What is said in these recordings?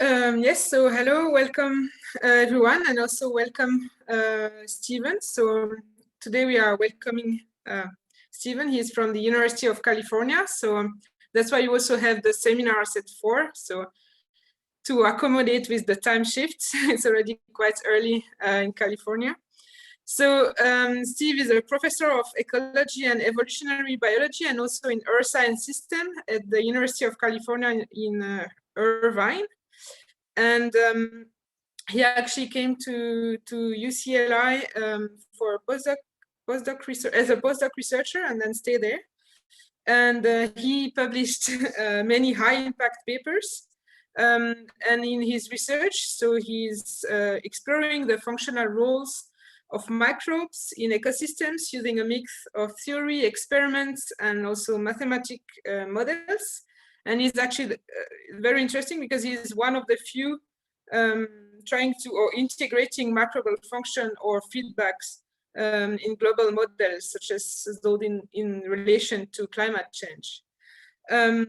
Yes, so hello, welcome everyone, and also welcome Stephen. So today we are welcoming Stephen. He's from the University of California, so that's why you also have the seminars at 4. So to accommodate with the time shift, it's already quite early in California. So Steve is a professor of ecology and evolutionary biology, and also in earth science system at the University of California in Irvine. And he actually came to UCLI for postdoc research as a postdoc researcher, and then stayed there. And he published many high impact papers. And in his research, so he's exploring the functional roles of microbes in ecosystems using a mix of theory, experiments, and also mathematical models. And he's actually very interesting because he's one of the few trying to or integrating microbial function or feedbacks in global models, such as those in relation to climate change.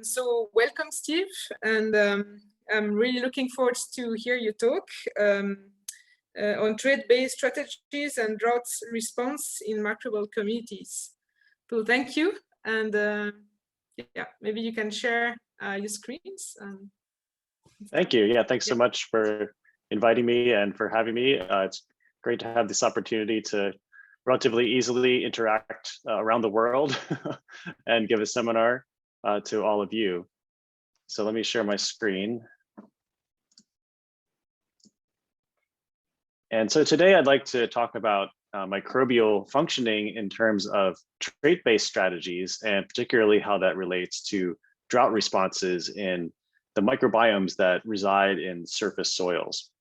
So welcome, Steve, and I'm really looking forward to hear you talk on trade-based strategies and droughts response in microbial communities. So thank you, and yeah, maybe you can share your screens. Thank you. Yeah, thanks so much for inviting me and for having me. It's great to have this opportunity to relatively easily interact around the world and give a seminar to all of you. So let me share my screen. And so today I'd like to talk about microbial functioning in terms of trait-based strategies, and particularly how that relates to drought responses in the microbiomes that reside in surface soils.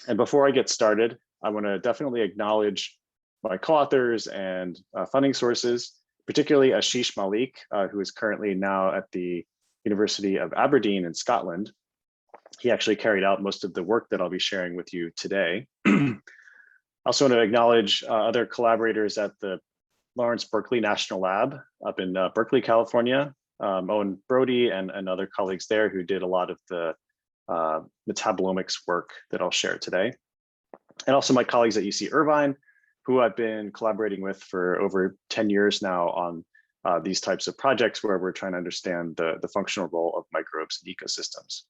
And before I get started, I want to definitely acknowledge my co-authors and funding sources, particularly Ashish Malik, who is currently now at the University of Aberdeen in Scotland. He actually carried out most of the work that I'll be sharing with you today. I also want to acknowledge other collaborators at the Lawrence Berkeley National Lab up in Berkeley, California, Owen Brody and other colleagues there who did a lot of the metabolomics work that I'll share today. And also my colleagues at UC Irvine, who I've been collaborating with for over 10 years now on these types of projects where we're trying to understand the functional role of microbes in ecosystems.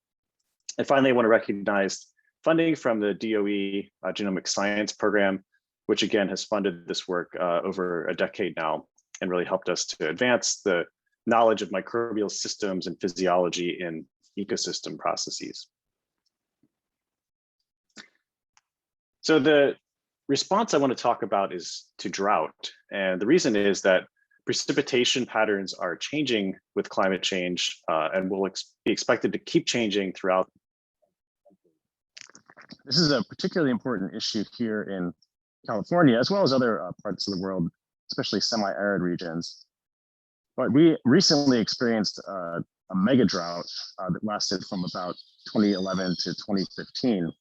And finally, I want to recognize funding from the DOE Genomic Science Program, which again has funded this work over a decade now and really helped us to advance the knowledge of microbial systems and physiology in ecosystem processes. So the response I want to talk about is to drought. And the reason is that precipitation patterns are changing with climate change and will be expected to keep changing throughout. This is a particularly important issue here in California, as well as other parts of the world, especially semi-arid regions. But we recently experienced a mega drought that lasted from about 2011 to 2015.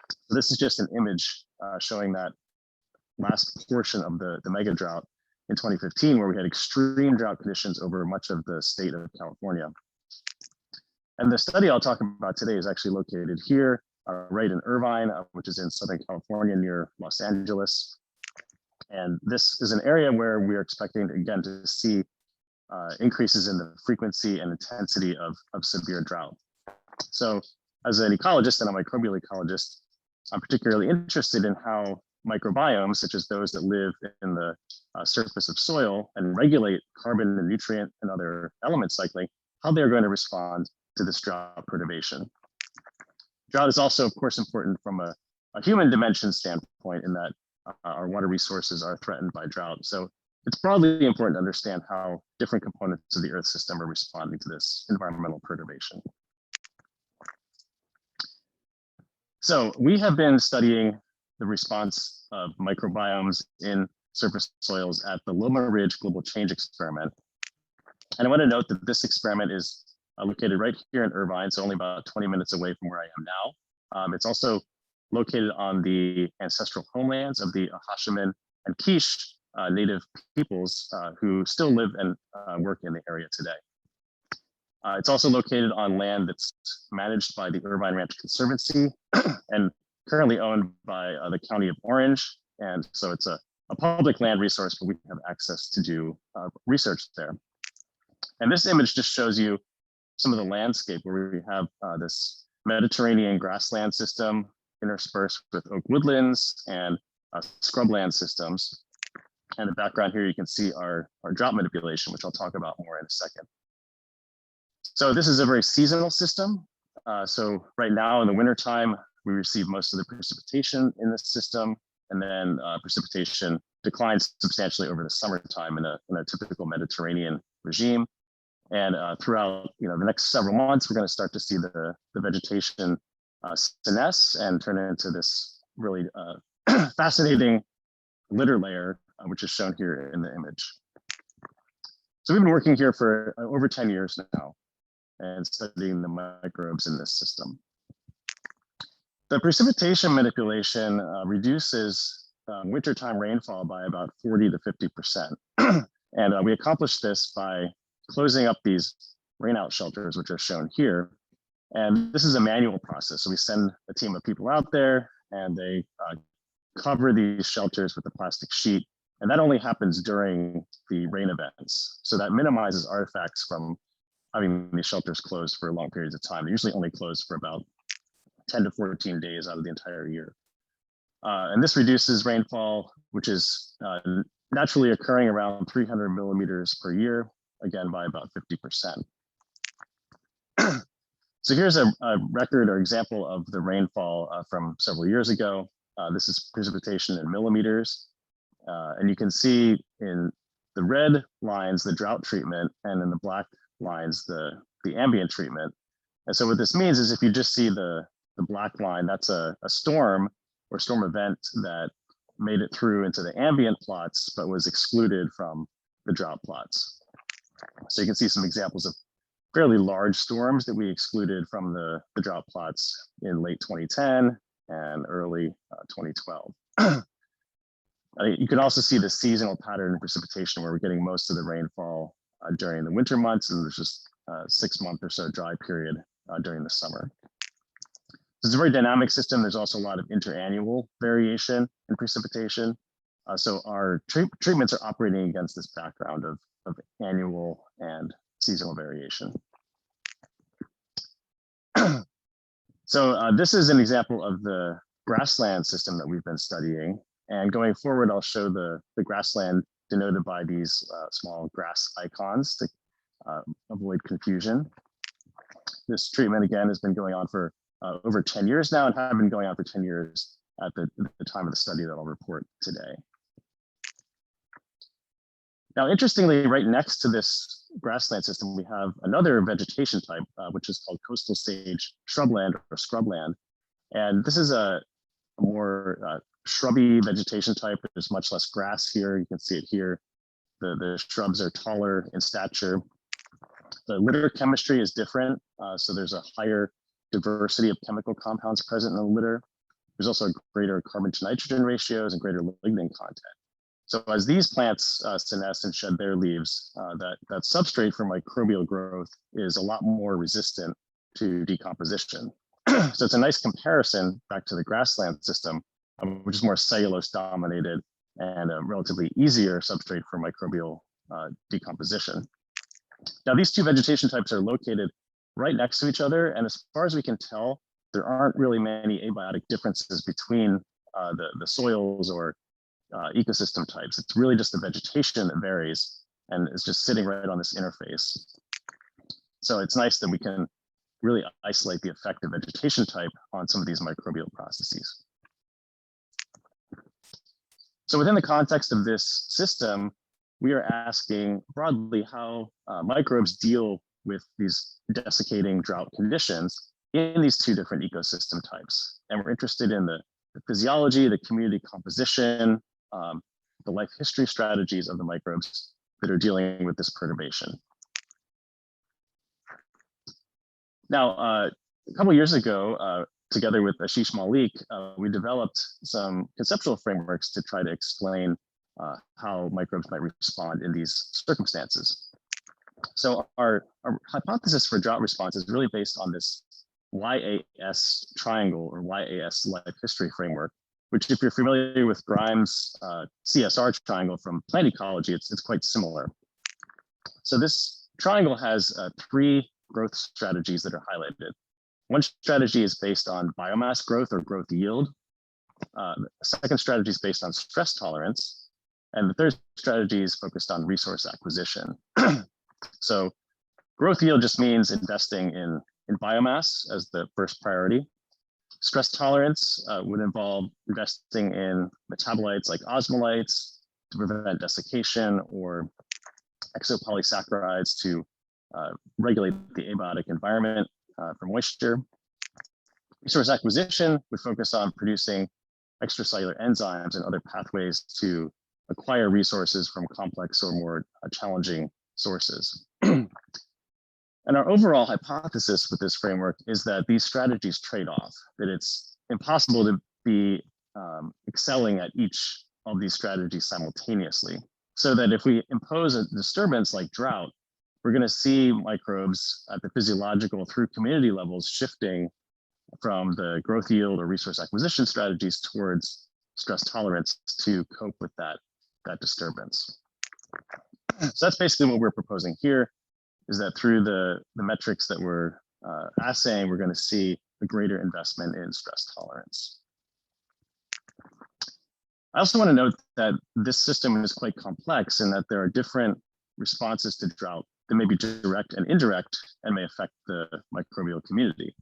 So this is just an image showing that last portion of the mega drought in 2015, where we had extreme drought conditions over much of the state of California. And the study I'll talk about today is actually located here, right in Irvine, which is in Southern California near Los Angeles. And this is an area where we're expecting, again, to see increases in the frequency and intensity of severe drought. So as an ecologist and a microbial ecologist, I'm particularly interested in how microbiomes, such as those that live in the surface of soil and regulate carbon and nutrient and other element cycling, how they're going to respond to this drought perturbation. Drought is also, of course, important from a human dimension standpoint in that our water resources are threatened by drought. So it's broadly important to understand how different components of the Earth system are responding to this environmental perturbation. So we have been studying the response of microbiomes in surface soils at the Loma Ridge Global Change Experiment. And I want to note that this experiment is located right here in Irvine, so only about 20 minutes away from where I am now. It's also located on the ancestral homelands of the Hashiman and Quiche native peoples who still live and work in the area today. It's also located on land that's managed by the Irvine Ranch Conservancy and currently owned by the County of Orange. And so it's a public land resource, but we have access to do research there. And this image just shows you some of the landscape where we have this Mediterranean grassland system interspersed with oak woodlands and scrubland systems. And the background here, you can see our drought manipulation, which I'll talk about more in a second. So this is a very seasonal system. So right now in the wintertime, we receive most of the precipitation in this system, and then precipitation declines substantially over the summertime in a typical Mediterranean regime. And throughout the next several months, we're going to start to see the vegetation senesce and turn into this really fascinating litter layer, which is shown here in the image. So we've been working here for over 10 years now and studying the microbes in this system. The precipitation manipulation reduces wintertime rainfall by about 40 to 50%. And we accomplished this by closing up these rainout shelters, which are shown here. And this is a manual process. So we send a team of people out there and they cover these shelters with a plastic sheet. And that only happens during the rain events. So that minimizes artifacts from having these shelters closed for long periods of time. They're usually only closed for about 10 to 14 days out of the entire year. And this reduces rainfall, which is naturally occurring around 300 millimeters per year, again, by about 50%. So here's a record or example of the rainfall from several years ago. This is precipitation in millimeters. And you can see in the red lines, the drought treatment, and in the black lines, the ambient treatment. And so what this means is if you just see the black line, that's a storm or storm event that made it through into the ambient plots, but was excluded from the drought plots. So you can see some examples of fairly large storms that we excluded from the drought plots in late 2010 and early 2012. You can also see the seasonal pattern of precipitation where we're getting most of the rainfall during the winter months, and there's just a 6 month or so dry period during the summer. It's a very dynamic system. There's also a lot of interannual variation in precipitation. So our treatments are operating against this background of annual and seasonal variation. So this is an example of the grassland system that we've been studying. And going forward, I'll show the grassland denoted by these small grass icons to avoid confusion. This treatment, again, has been going on for over 10 years now and have been going on for 10 years at the time of the study that I'll report today. Now, interestingly, right next to this grassland system, we have another vegetation type, which is called coastal sage shrubland or scrubland. And this is a more shrubby vegetation type. There's much less grass here. You can see it here. The shrubs are taller in stature. The litter chemistry is different. So there's a higher diversity of chemical compounds present in the litter. There's also greater carbon to nitrogen ratios and greater lignin content. So as these plants senesce and shed their leaves, that substrate for microbial growth is a lot more resistant to decomposition. So it's a nice comparison back to the grassland system, which is more cellulose dominated and a relatively easier substrate for microbial decomposition. Now, these two vegetation types are located right next to each other. And as far as we can tell, there aren't really many abiotic differences between the soils or ecosystem types. It's really just the vegetation that varies and is just sitting right on this interface. So it's nice that we can really isolate the effect of vegetation type on some of these microbial processes. So within the context of this system, we are asking broadly how microbes deal with these desiccating drought conditions in these two different ecosystem types. And we're interested in the physiology, the community composition, the life history strategies of the microbes that are dealing with this perturbation. Now, a couple of years ago, together with Ashish Malik, we developed some conceptual frameworks to try to explain how microbes might respond in these circumstances. So our hypothesis for drought response is really based on this YAS triangle or YAS life history framework, which if you're familiar with Grimes' CSR triangle from plant ecology, it's quite similar. So this triangle has 3 growth strategies that are highlighted. One strategy is based on biomass growth or growth yield. The second strategy is based on stress tolerance. And the third strategy is focused on resource acquisition. So growth yield just means investing in biomass as the first priority. Stress tolerance would involve investing in metabolites like osmolytes to prevent desiccation or exopolysaccharides to regulate the abiotic environment for moisture. Resource acquisition would focus on producing extracellular enzymes and other pathways to acquire resources from complex or more challenging sources. And our overall hypothesis with this framework is that these strategies trade off, that it's impossible to be excelling at each of these strategies simultaneously. So that if we impose a disturbance like drought, we're going to see microbes at the physiological through community levels shifting from the growth yield or resource acquisition strategies towards stress tolerance to cope with that disturbance. So that's basically what we're proposing here, is that through the metrics that we're assaying, we're going to see a greater investment in stress tolerance. I also want to note that this system is quite complex in that there are different responses to drought that may be direct and indirect and may affect the microbial community.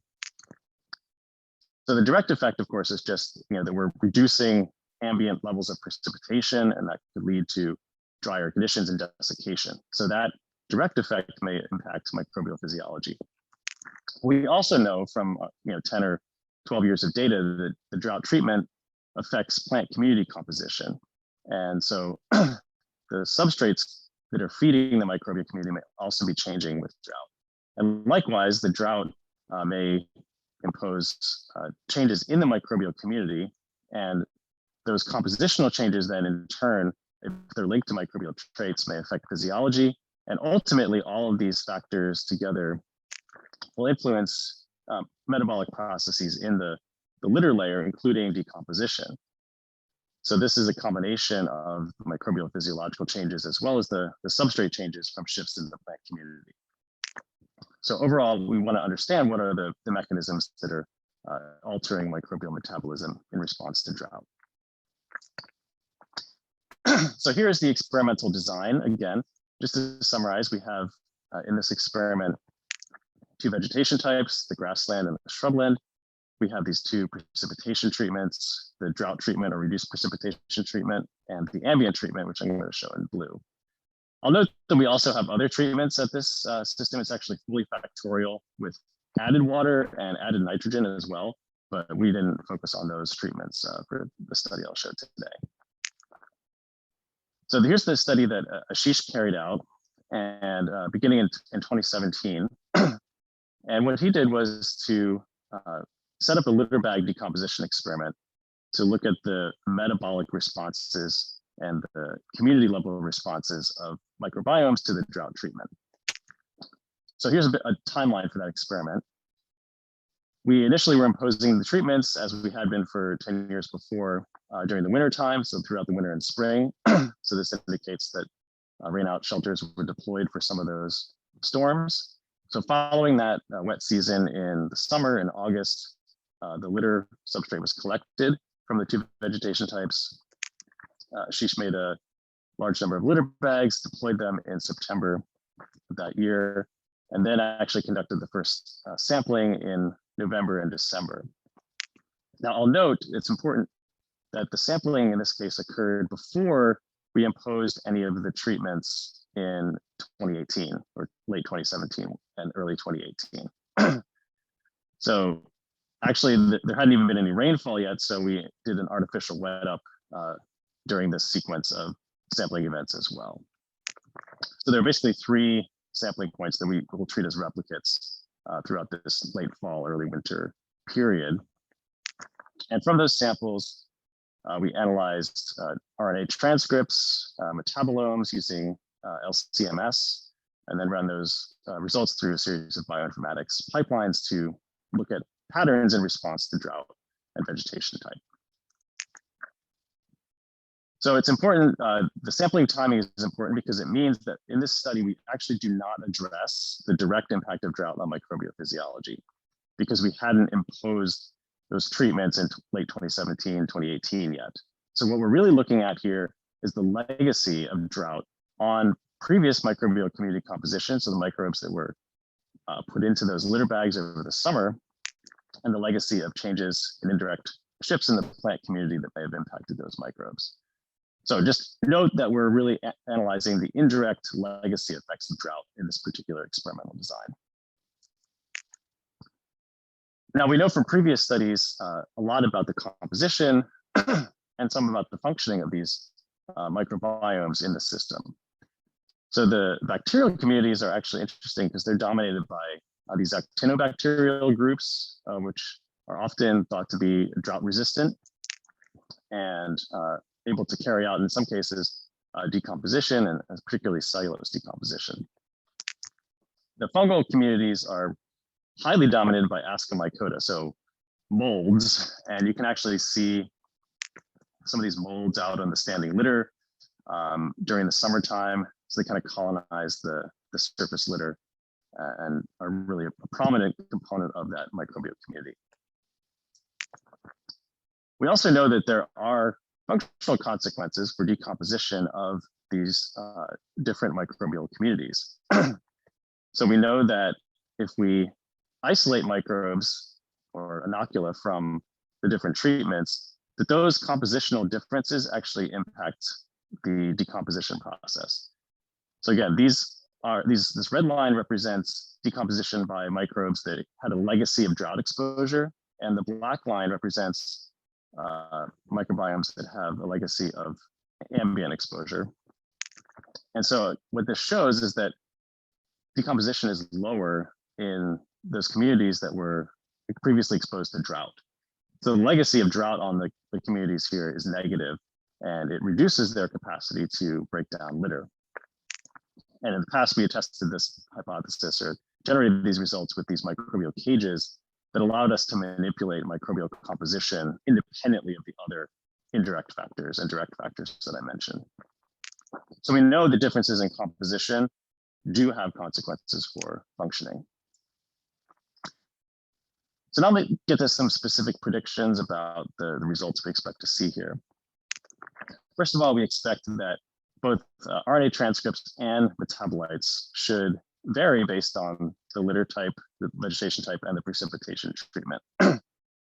So the direct effect, of course, is just that we're reducing ambient levels of precipitation, and that could lead to drier conditions and desiccation. So that direct effect may impact microbial physiology. We also know from 10 or 12 years of data that the drought treatment affects plant community composition. And so the substrates that are feeding the microbial community may also be changing with drought. And likewise, the drought may impose changes in the microbial community, and those compositional changes then in turn, if they're linked to microbial traits, may affect physiology. And ultimately, all of these factors together will influence metabolic processes in the litter layer, including decomposition. So this is a combination of microbial physiological changes as well as the substrate changes from shifts in the plant community. So overall, we want to understand what are the mechanisms that are altering microbial metabolism in response to drought. So here's the experimental design. Again, just to summarize, we have in this experiment 2 vegetation types, the grassland and the shrubland. We have these 2 precipitation treatments, the drought treatment or reduced precipitation treatment, and the ambient treatment, which I'm going to show in blue. I'll note that we also have other treatments at this system. It's actually fully factorial with added water and added nitrogen as well, but we didn't focus on those treatments for the study I'll show today. So here's the study that Ashish carried out, and beginning in 2017. And what he did was to set up a litter bag decomposition experiment to look at the metabolic responses and the community level responses of microbiomes to the drought treatment. So here's a timeline for that experiment. We initially were imposing the treatments as we had been for 10 years before during the winter time, so throughout the winter and spring. So this indicates that rainout shelters were deployed for some of those storms. So following that wet season in the summer in August, the litter substrate was collected from the 2 vegetation types. Ashish made a large number of litter bags, deployed them in September of that year, and then actually conducted the first sampling in November and December. Now I'll note it's important that the sampling in this case occurred before we imposed any of the treatments in 2018 or late 2017 and early 2018. So actually there hadn't even been any rainfall yet, so we did an artificial wet up during this sequence of sampling events as well. So there are basically 3 sampling points that we will treat as replicates throughout this late fall, early winter period. And from those samples, we analyzed RNA transcripts, metabolomes using LCMS, and then run those results through a series of bioinformatics pipelines to look at patterns in response to drought and vegetation type. So it's important, the sampling timing is important because it means that in this study, we actually do not address the direct impact of drought on microbial physiology because we hadn't imposed those treatments in late 2017, 2018 yet. So what we're really looking at here is the legacy of drought on previous microbial community composition, so the microbes that were put into those litter bags over the summer, and the legacy of changes in indirect shifts in the plant community that may have impacted those microbes. So just note that we're really analyzing the indirect legacy effects of drought in this particular experimental design. Now we know from previous studies a lot about the composition and some about the functioning of these microbiomes in the system. So the bacterial communities are actually interesting because they're dominated by these actinobacterial groups, which are often thought to be drought resistant and able to carry out, in some cases, decomposition and particularly cellulose decomposition. The fungal communities are highly dominated by Ascomycota, so molds, and you can actually see some of these molds out on the standing litter during the summertime. So they kind of colonize the surface litter and are really a prominent component of that microbial community. We also know that there are functional consequences for decomposition of these different microbial communities. So we know that if we isolate microbes or inocula from the different treatments, that those compositional differences actually impact the decomposition process. So again, this red line represents decomposition by microbes that had a legacy of drought exposure, and the black line represents microbiomes that have a legacy of ambient exposure. And so what this shows is that decomposition is lower in those communities that were previously exposed to drought. So the legacy of drought on the communities here is negative, and it reduces their capacity to break down litter. And in the past, we tested this hypothesis or generated these results with these microbial cages that allowed us to manipulate microbial composition independently of the other indirect factors and direct factors that I mentioned. So we know the differences in composition do have consequences for functioning. So now let's get to some specific predictions about the results we expect to see here. First of all, we expect that both RNA transcripts and metabolites should vary based on the litter type, the vegetation type, and the precipitation treatment.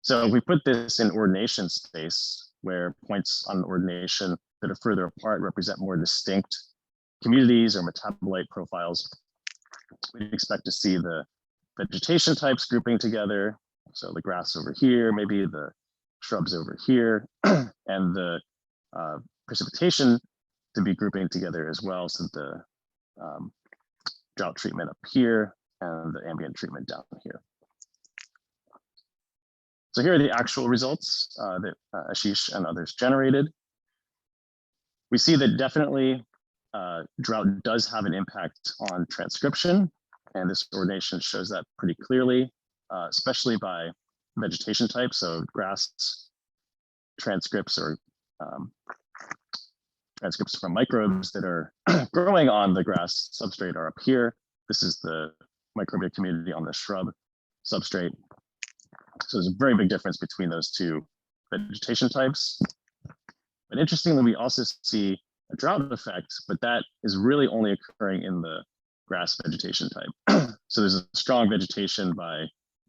So if we put this in ordination space, where points on ordination that are further apart represent more distinct communities or metabolite profiles, we expect to see the vegetation types grouping together. So the grass over here, maybe the shrubs over here, and the precipitation to be grouping together as well. So the drought treatment up here and the ambient treatment down here. So here are the actual results that Ashish and others generated. We see that definitely drought does have an impact on transcription, and this ordination shows that pretty clearly, especially by vegetation type. So grass transcripts or transcripts from microbes that are growing on the grass substrate are up here. This is the microbial community on the shrub substrate. So there's a very big difference between those two vegetation types. But interestingly, we also see a drought effect, but that is really only occurring in the grass vegetation type. So there's a strong vegetation by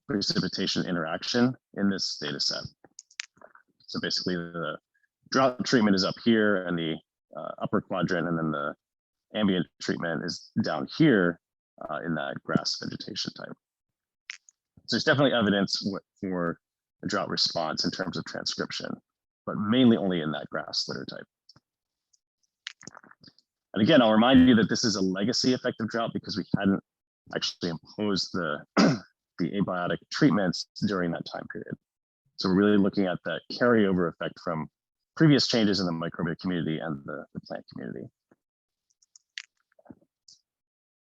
precipitation interaction in this data set. So basically the drought treatment is up here and the upper quadrant, and then the ambient treatment is down here in that grass vegetation type. So there's definitely evidence for a drought response in terms of transcription, but mainly only in that grass litter type. And again, I'll remind you that this is a legacy effect of drought because we hadn't actually imposed the abiotic treatments during that time period. So we're really looking at that carryover effect from previous changes in the microbial community and the plant community.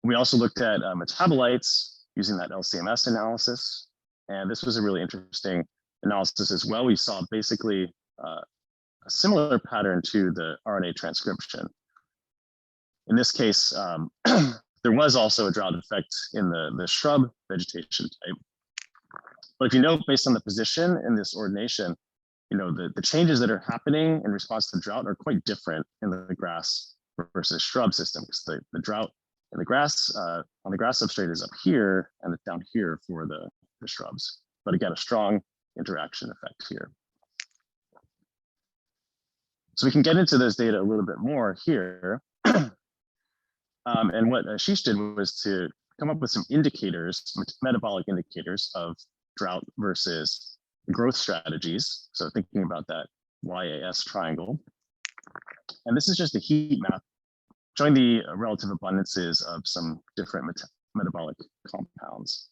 We also looked at metabolites using that LCMS analysis. And this was a really interesting analysis as well. We saw basically a similar pattern to the RNA transcription. In this case, there was also a drought effect in the shrub vegetation type. But if you note, based on the position in this ordination, the changes that are happening in response to drought are quite different in the grass versus shrub system, because the drought in the grass on the grass substrate is up here and it's down here for the shrubs. But again, a strong interaction effect here. So we can get into those data a little bit more here. And what Ashish did was to come up with some indicators, metabolic indicators of drought versus growth strategies. So thinking about that YAS triangle. And this is just a heat map showing the relative abundances of some different metabolic compounds.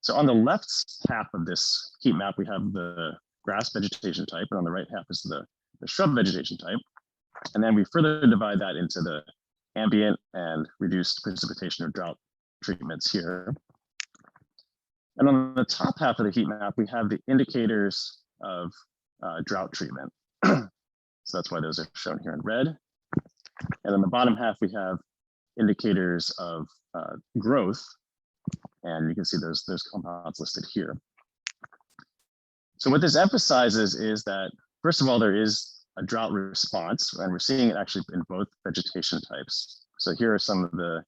So on the left half of this heat map, we have the grass vegetation type, and on the right half is the shrub vegetation type. And then we further divide that into the ambient and reduced precipitation or drought treatments here. And on the top half of the heat map, we have the indicators of drought treatment. So that's why those are shown here in red. And on the bottom half, we have indicators of growth. And you can see those compounds listed here. So what this emphasizes is that, first of all, there is a drought response, and we're seeing it actually in both vegetation types. So here are some of the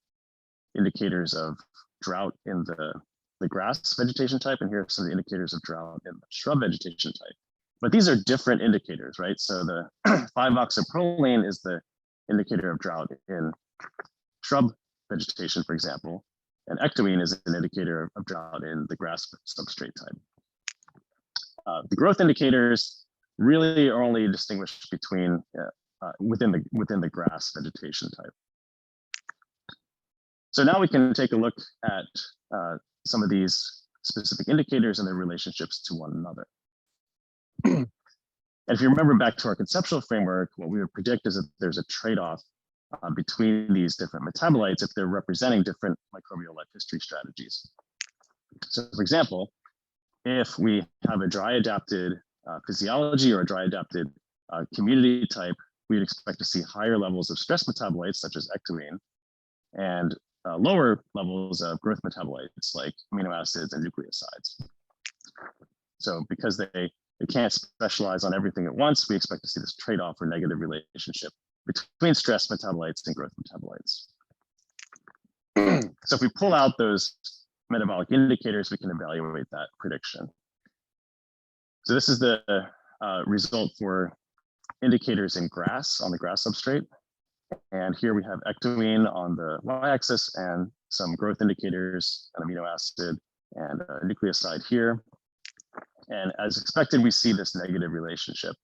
indicators of drought in the grass vegetation type, and here are some of the indicators of drought in the shrub vegetation type. But these are different indicators, right? So the 5-oxyproline is the indicator of drought in shrub vegetation, for example, and ectoine is an indicator of drought in the grass substrate type. The growth indicators really are only distinguished between within the grass vegetation type. So now we can take a look at some of these specific indicators and their relationships to one another. And if you remember back to our conceptual framework, what we would predict is that there's a trade-off between these different metabolites if they're representing different microbial life history strategies. So for example, if we have a dry adapted physiology or a dry adapted community type, we'd expect to see higher levels of stress metabolites such as ectoine and lower levels of growth metabolites like amino acids and nucleosides. So because they can't specialize on everything at once, we expect to see this trade-off or negative relationship between stress metabolites and growth metabolites. So if we pull out those metabolic indicators, we can evaluate that prediction. So this is the result for indicators in grass on the grass substrate. And here we have ectoine on the y-axis and some growth indicators, an amino acid and a nucleoside here. And as expected, we see this negative relationship.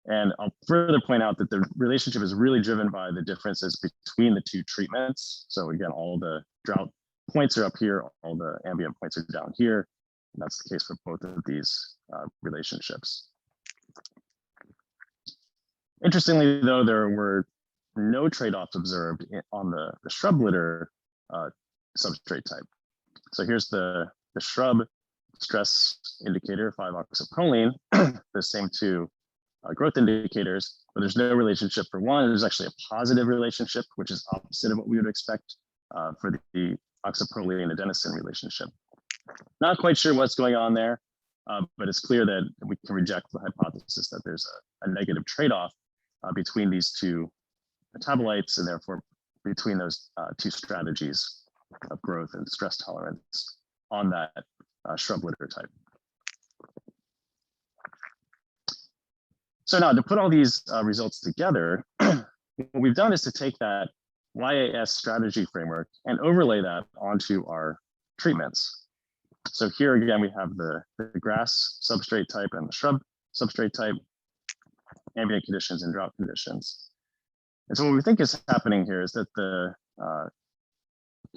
And I'll further point out that the relationship is really driven by the differences between the two treatments. So again, all the drought points are up here, all the ambient points are down here. And that's the case for both of these relationships. Interestingly, though, there were no trade-offs observed on the shrub litter substrate type. So here's the shrub stress indicator, 5-oxyproline, the same two growth indicators, but there's no relationship for one. There's actually a positive relationship, which is opposite of what we would expect for the oxyproline adenosine relationship. Not quite sure what's going on there, but it's clear that we can reject the hypothesis that there's a negative trade-off between these two metabolites and therefore between those two strategies of growth and stress tolerance on that shrub litter type. So now to put all these results together, what we've done is to take that YAS strategy framework and overlay that onto our treatments. So here again, we have the grass substrate type and the shrub substrate type, ambient conditions and drought conditions. And so what we think is happening here is that the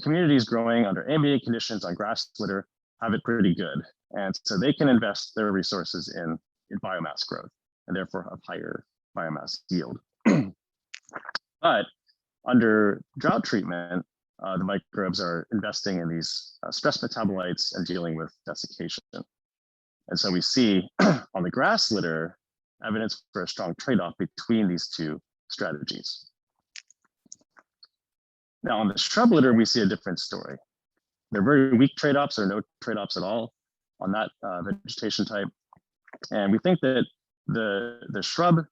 communities growing under ambient conditions on grass litter have it pretty good. And so they can invest their resources in biomass growth and therefore have higher biomass yield. But under drought treatment, the microbes are investing in these stress metabolites and dealing with desiccation. And so we see on the grass litter evidence for a strong trade-off between these two strategies. Now on the shrub litter, we see a different story. They're very weak trade-offs or no trade-offs at all on that vegetation type. And we think that the shrub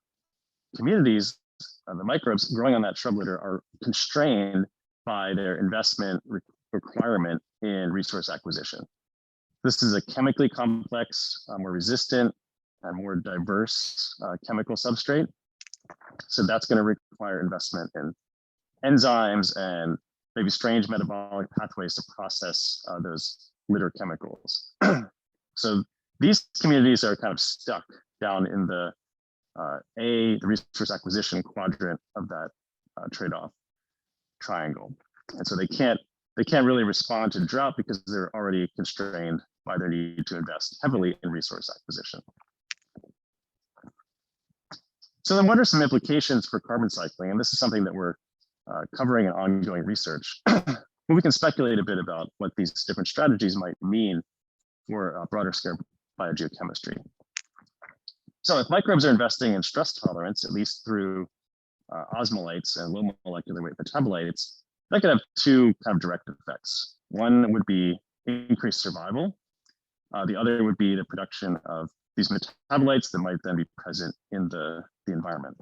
communities, the microbes growing on that shrub litter are constrained by their investment requirement in resource acquisition. This is a chemically complex, more resistant, and more diverse chemical substrate. So that's going to require investment in enzymes and maybe strange metabolic pathways to process those litter chemicals. So these communities are kind of stuck down in the resource acquisition quadrant of that trade-off triangle. And so they can't really respond to drought because they're already constrained by their need to invest heavily in resource acquisition. So then what are some implications for carbon cycling? And this is something that we're covering in ongoing research. We can speculate a bit about what these different strategies might mean for a broader scale biogeochemistry. So if microbes are investing in stress tolerance, at least through osmolytes and low molecular weight metabolites, that could have two kind of direct effects. One would be increased survival. The other would be the production of these metabolites that might then be present in the environment.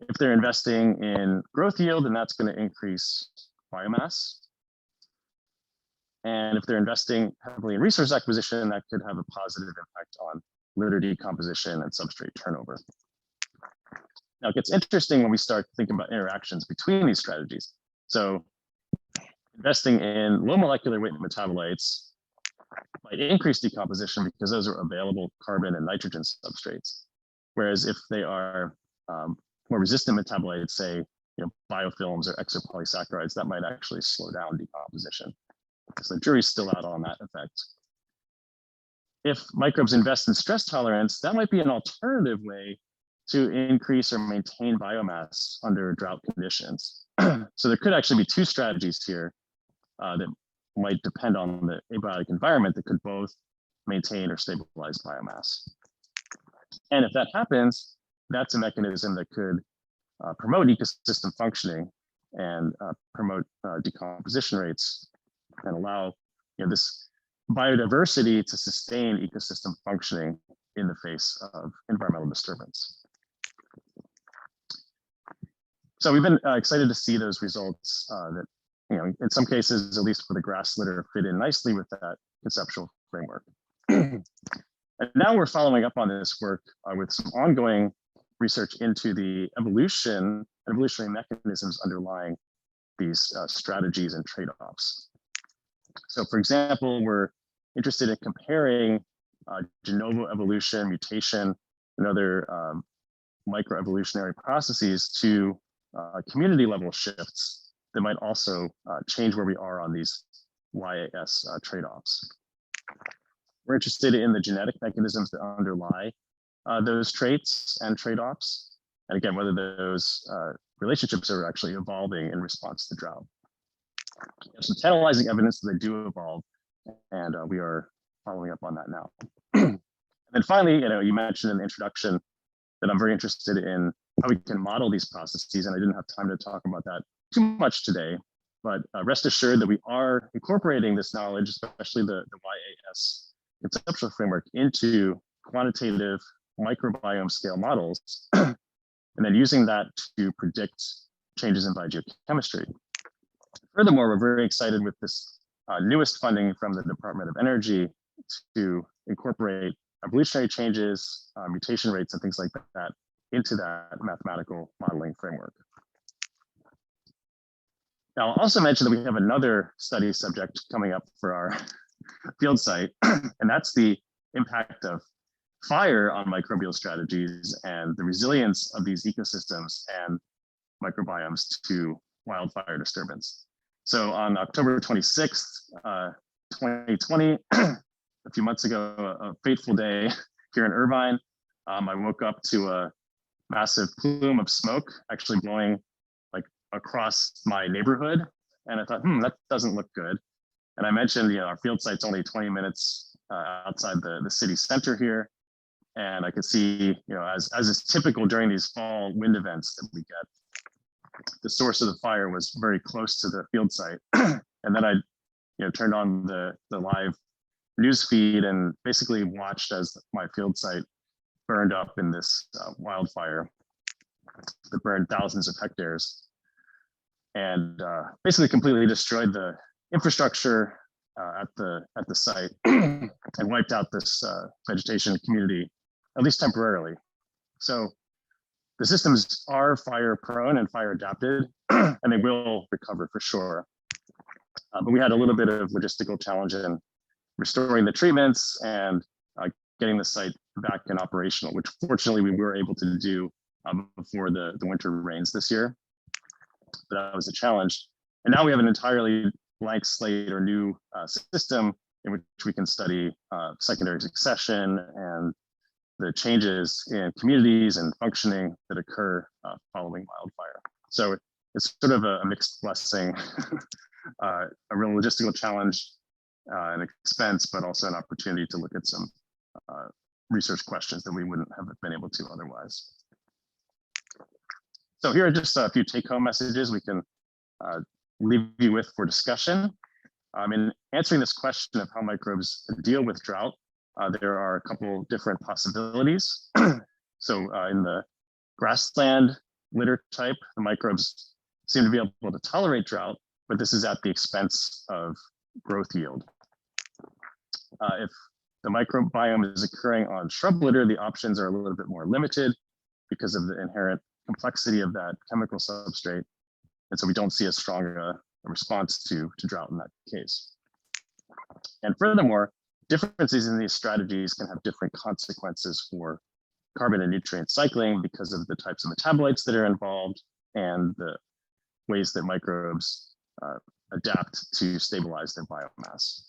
If they're investing in growth yield, then that's going to increase biomass. And if they're investing heavily in resource acquisition, that could have a positive impact on litter decomposition and substrate turnover. Now it gets interesting when we start thinking about interactions between these strategies. So investing in low molecular weight metabolites might increase decomposition because those are available carbon and nitrogen substrates. Whereas if they are more resistant metabolites, say biofilms or exopolysaccharides, that might actually slow down decomposition. So the jury's still out on that effect. If microbes invest in stress tolerance, that might be an alternative way to increase or maintain biomass under drought conditions. So there could actually be two strategies here that might depend on the abiotic environment that could both maintain or stabilize biomass. And if that happens, that's a mechanism that could promote ecosystem functioning and promote decomposition rates and allow this biodiversity to sustain ecosystem functioning in the face of environmental disturbance. So we've been excited to see those results that, in some cases, at least for the grass litter, fit in nicely with that conceptual framework. And now we're following up on this work with some ongoing research into the evolutionary mechanisms underlying these strategies and trade-offs. So for example, we're interested in comparing de novo evolution, mutation, and other microevolutionary processes to community level shifts that might also change where we are on these YAS trade-offs. We're interested in the genetic mechanisms that underlie those traits and trade-offs, and again, whether those relationships are actually evolving in response to drought. We have some tantalizing evidence that they do evolve, and we are following up on that now. And then finally, you mentioned in the introduction that I'm very interested in how we can model these processes, and I didn't have time to talk about that too much today, but rest assured that we are incorporating this knowledge, especially the YAS conceptual framework, into quantitative microbiome scale models, and then using that to predict changes in biogeochemistry. Furthermore, we're very excited with this newest funding from the Department of Energy to incorporate evolutionary changes, mutation rates, and things like that into that mathematical modeling framework. Now, I'll also mention that we have another study subject coming up for our field site, and that's the impact of fire on microbial strategies and the resilience of these ecosystems and microbiomes to wildfire disturbance. So on October 26th, 2020, a few months ago, a fateful day here in Irvine, I woke up to a massive plume of smoke actually blowing like across my neighborhood. And I thought, that doesn't look good. And I mentioned, our field site's only 20 minutes outside the city center here. And I could see, as is typical during these fall wind events that we get, the source of the fire was very close to the field site. And then I, turned on the live news feed and basically watched as my field site burned up in this wildfire that burned thousands of hectares and basically completely destroyed the infrastructure at the site and wiped out this vegetation community, at least temporarily. So the systems are fire prone and fire adapted, and they will recover for sure. But we had a little bit of logistical challenge in restoring the treatments and getting the site back in operational, which fortunately we were able to do before the winter rains this year. But that was a challenge. And now we have an entirely blank slate or new system in which we can study secondary succession and the changes in communities and functioning that occur following wildfire. So it's sort of a mixed blessing, a real logistical challenge, an expense, but also an opportunity to look at some research questions that we wouldn't have been able to otherwise. So here are just a few take-home messages we can leave you with for discussion. In answering this question of how microbes deal with drought, there are a couple different possibilities. So in the grassland litter type, the microbes seem to be able to tolerate drought, but this is at the expense of growth yield. If the microbiome is occurring on shrub litter, the options are a little bit more limited because of the inherent complexity of that chemical substrate. And so we don't see as strong a response to drought in that case. And furthermore, differences in these strategies can have different consequences for carbon and nutrient cycling because of the types of metabolites that are involved and the ways that microbes adapt to stabilize their biomass.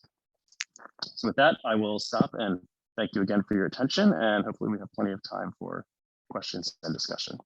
So with that, I will stop and thank you again for your attention, and hopefully we have plenty of time for questions and discussion.